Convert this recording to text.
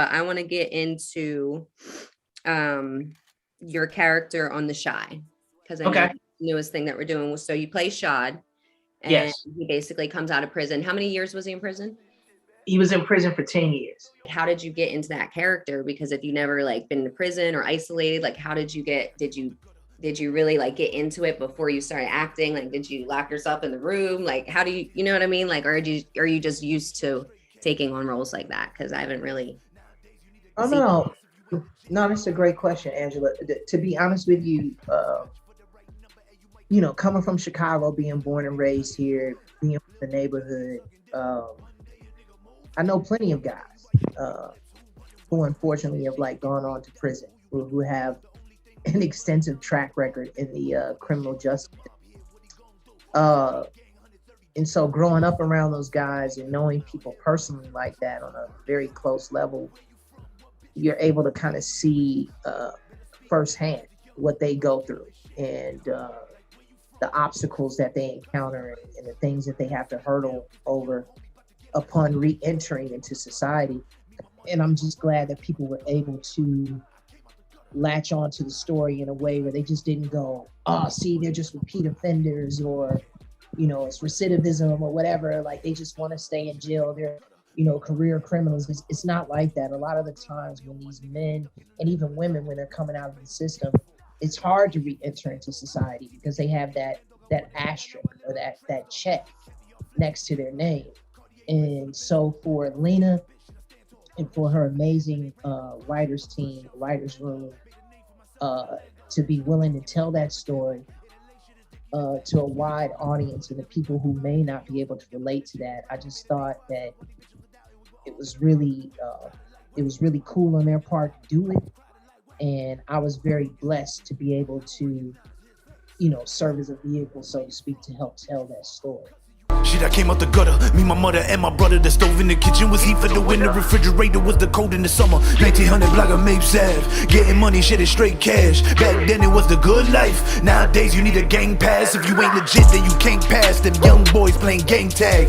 I want to get into your character on The Shy, because I know Okay. the newest thing that we're doing. So you play Shad, and Yes. he basically comes out of prison. How many years was he in prison? He was in prison for 10 years. How did you get into that character? Because if you never like been to prison or isolated, like how did you really like get into it before you started acting? Like, did you lock yourself in the room? Like, how do you know what I mean? Like, are you just used to taking on roles like that? Because I haven't really. Oh no, that's a great question, Angela. To be honest with you, coming from Chicago, being born and raised here, being from the neighborhood, I know plenty of guys who unfortunately have like gone on to prison, who have an extensive track record in the criminal justice. And so growing up around those guys and knowing people personally like that on a very close level, you're able to kind of see firsthand what they go through and the obstacles that they encounter and the things that they have to hurdle over upon re-entering into society. And I'm just glad that people were able to latch on to the story in a way where they just didn't go, oh, see, they're just repeat offenders, or, it's recidivism or whatever. Like, they just want to stay in jail. They're, career criminals. It's not like that. A lot of the times when these men and even women, when they're coming out of the system, it's hard to re-enter into society because they have that asterisk or that check next to their name. And so for Lena and for her amazing writers team, writers room, to be willing to tell that story to a wide audience and the people who may not be able to relate to that, I just thought that it was really cool on their part to do it. And I was very blessed to be able to, serve as a vehicle, so to speak, to help tell that story. Shit, I came out the gutter, me, my mother, and my brother. The stove in the kitchen was heat for the winter. Refrigerator was the cold in the summer. 1900 block of Mapes Ave. Getting money, shit is straight cash. Back then it was the good life. Nowadays you need a gang pass. If you ain't legit, then you can't pass. Them young boys playing gang tag.